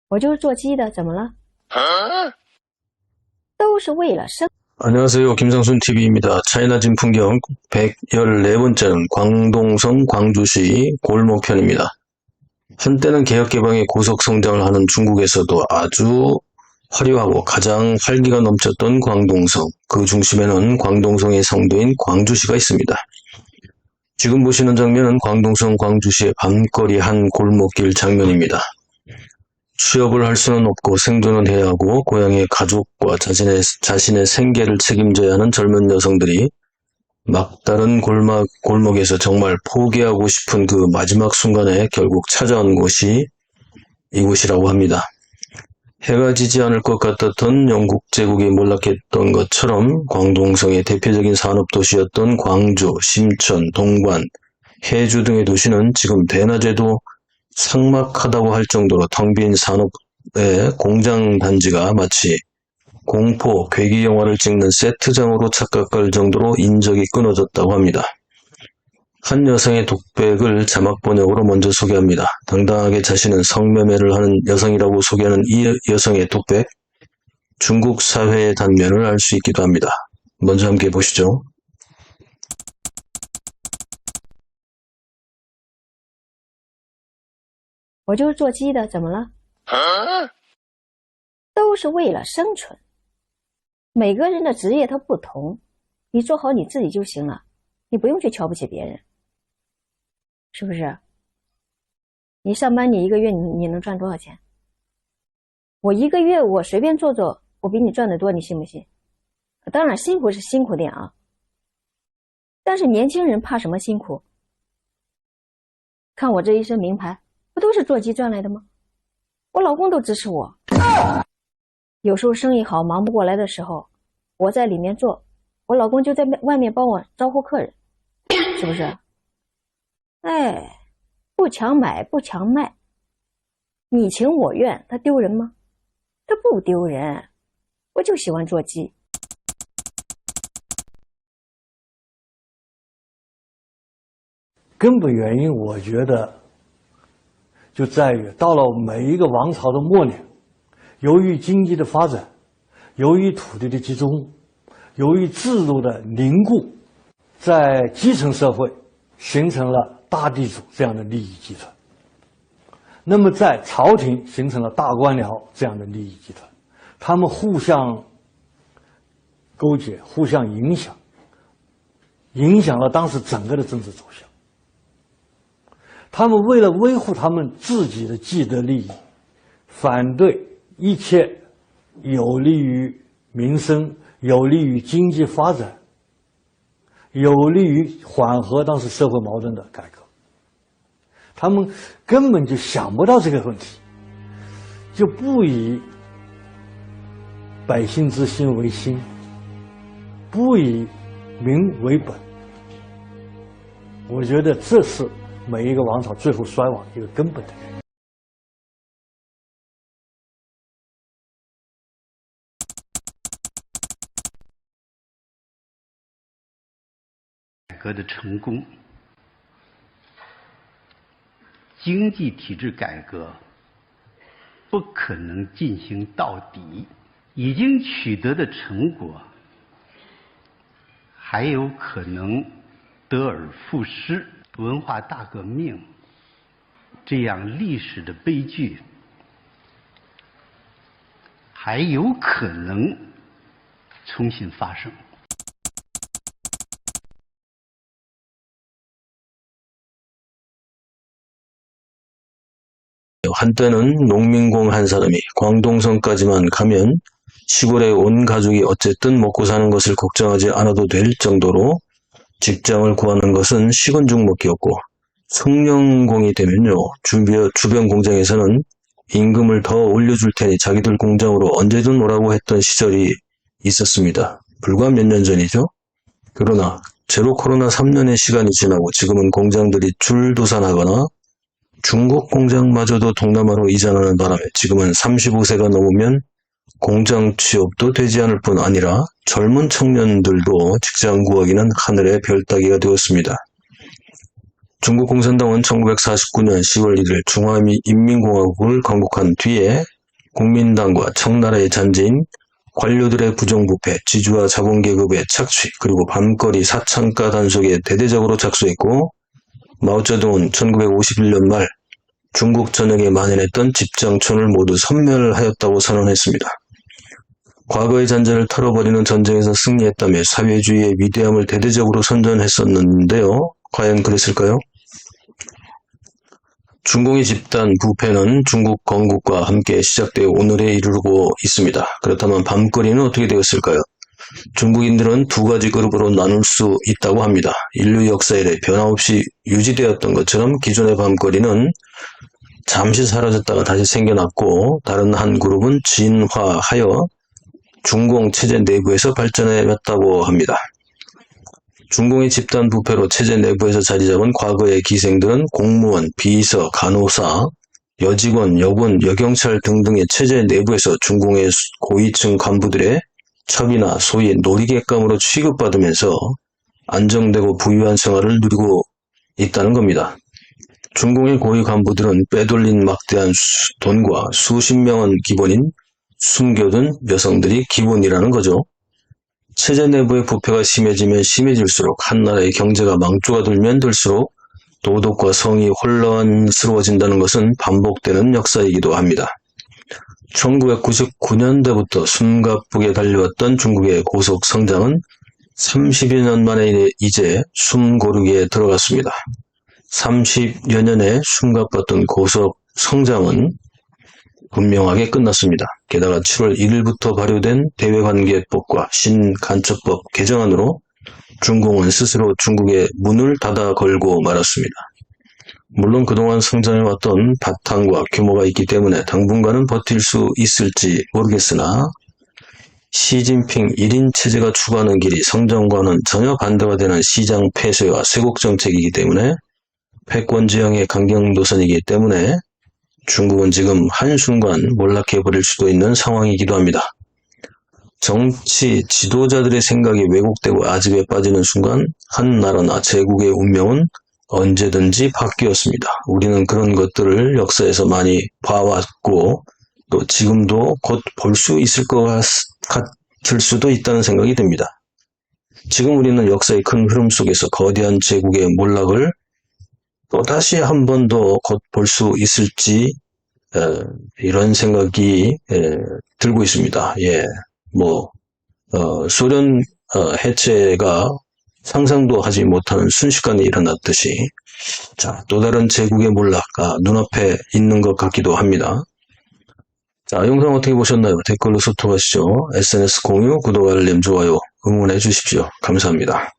我就是做鸡的，怎么了？都是为了生。 안녕하세요. 김상순TV입니다. 차이나진 풍경 114번째는 광동성 광주시 골목편입니다. 한때는 개혁개방의 고속성장을 하는 중국에서도 아주 화려하고 가장 활기가 넘쳤던 광동성, 그 중심에는 광동성의 성도인 광주시가 있습니다. 지금 보시는 장면은 광동성 광주시의 밤거리 한 골목길 장면입니다. 취업을 할 수는 없고 생존은 해야 하고 고향의 가족과 자신의 생계를 책임져야 하는 젊은 여성들이 막다른 골목에서 정말 포기하고 싶은 그 마지막 순간에 결국 찾아온 곳이 이곳이라고 합니다. 해가 지지 않을 것 같았던 영국 제국이 몰락했던 것처럼 광동성의 대표적인 산업도시였던 광주, 심천, 동관, 해주 등의 도시는 지금 대낮에도 삭막하다고 할 정도로 텅 빈 산업의 공장 단지가 마치 공포, 괴기 영화를 찍는 세트장으로 착각할 정도로 인적이 끊어졌다고 합니다. 한 여성의 독백을 자막 번역으로 먼저 소개합니다. 당당하게 자신은 성매매를 하는 여성이라고 소개하는 이 여성의 독백, 중국 사회의 단면을 알 수 있기도 합니다. 먼저 함께 보시죠. 我就是做鸡的，怎么了？都是为了生存。每个人的职业它不同，你做好你自己就行了，你不用去瞧不起别人，是不是？你上班你一个月你能赚多少钱？我一个月我随便做做，我比你赚得多，你信不信？当然辛苦是辛苦点啊，但是年轻人怕什么辛苦？看我这一身名牌，不都是做鸡赚来的吗？我老公都支持我。有时候生意好忙不过来的时候，我在里面做，我老公就在外面帮我招呼客人，是不是？哎，不强买不强卖，你情我愿，他丢人吗？他不丢人，我就喜欢做鸡。根本原因我觉得就在于到了每一个王朝的末年，由于经济的发展，由于土地的集中，由于制度的凝固，在基层社会形成了大地主这样的利益集团，那么在朝廷形成了大官僚这样的利益集团，他们互相勾结，互相影响，影响了当时整个的政治走向。他们为了维护他们自己的既得利益，反对一切有利于民生、有利于经济发展、有利于缓和当时社会矛盾的改革。他们根本就想不到这个问题，就不以百姓之心为心，不以民为本。我觉得这是每一个王朝最后衰亡一个根本的原因。改革的成功，经济体制改革不可能进行到底，已经取得的成果还有可能得而复失。文化大革命这样历史的悲剧还有可能重新发生。 한때는 농민공 한 사람이 광동성까지만 가면 시골의 온 가족이 어쨌든 먹고 사는 것을 걱정하지 않아도 될 정도로 직장을 구하는 것은 식은죽 먹기였고, 숭령공이 되면요, 주변 공장에서는 임금을 더 올려줄 테니 자기들 공장으로 언제든 오라고 했던 시절이 있었습니다. 불과 몇 년 전이죠. 그러나 제로 코로나 3년의 시간이 지나고 지금은 공장들이 줄도산하거나 중국 공장마저도 동남아로 이전하는 바람에 지금은 35세가 넘으면 공장 취업도 되지 않을 뿐 아니라 젊은 청년들도 직장 구하기는 하늘의 별 따기가 되었습니다. 중국 공산당은 1949년 10월 1일 중화인민공화국을 건국한 뒤에 국민당과 청나라의 잔재인 관료들의 부정부패, 지주와 자본계급의 착취, 그리고 밤거리 사창가 단속에 대대적으로 착수했고 마오쩌둥은 1951년 말 중국 전역에 만연했던 집장촌을 모두 섬멸하였다고 선언했습니다. 과거의 잔재를 털어버리는 전쟁에서 승리했다며 사회주의의 위대함을 대대적으로 선전했었는데요. 과연 그랬을까요? 중공의 집단 부패는 중국 건국과 함께 시작되어 오늘에 이르고 있습니다. 그렇다면 밤거리는 어떻게 되었을까요? 중국인들은 두 가지 그룹으로 나눌 수 있다고 합니다. 인류 역사 이래 변함없이 유지되었던 것처럼 기존의 밤거리는 잠시 사라졌다가 다시 생겨났고 다른 한 그룹은 진화하여 중공 체제 내부에서 발전해왔다고 합니다. 중공의 집단 부패로 체제 내부에서 자리 잡은 과거의 기생들은 공무원, 비서, 간호사, 여직원, 여군, 여경찰 등등의 체제 내부에서 중공의 고위층 간부들의 첩이나 소위 놀이객감으로 취급받으면서 안정되고 부유한 생활을 누리고 있다는 겁니다. 중공의 고위 간부들은 빼돌린 막대한 돈과 수십 명은 기본인 숨겨둔 여성들이 기본이라는 거죠. 체제 내부의 부패가 심해지면 심해질수록 한 나라의 경제가 망조가 들면 들수록 도덕과 성이 혼란스러워진다는 것은 반복되는 역사이기도 합니다. 1999년대부터 숨가쁘게 달려왔던 중국의 고속 성장은 30여 년 만에 이제 숨고르기에 들어갔습니다. 30여 년의 숨가빴던 고속 성장은 분명하게 끝났습니다. 게다가 7월 1일부터 발효된 대외관계법과 신간첩법 개정안으로 중공은 스스로 중국의 문을 닫아 걸고 말았습니다. 물론 그동안 성장해왔던 바탕과 규모가 있기 때문에 당분간은 버틸 수 있을지 모르겠으나 시진핑 1인 체제가 추구하는 길이 성장과는 전혀 반대가 되는 시장 폐쇄와 쇄국 정책이기 때문에 패권지형의 강경노선이기 때문에 중국은 지금 한순간 몰락해버릴 수도 있는 상황이기도 합니다. 정치 지도자들의 생각이 왜곡되고 아집에 빠지는 순간 한 나라나 제국의 운명은 언제든지 바뀌었습니다. 우리는 그런 것들을 역사에서 많이 봐왔고 또 지금도 곧 볼 수 있을 것 같을 수도 있다는 생각이 듭니다. 지금 우리는 역사의 큰 흐름 속에서 거대한 제국의 몰락을 또 다시 한 번 더 곧 볼 수 있을지 이런 생각이 들고 있습니다. 소련 해체가 상상도 하지 못하는 순식간에 일어났듯이 또 다른 제국의 몰락가 눈앞에 있는 것 같기도 합니다. 자, 영상 어떻게 보셨나요? 댓글로 소통하시죠. SNS 공유, 구독, 알림, 좋아요 응원해 주십시오. 감사합니다.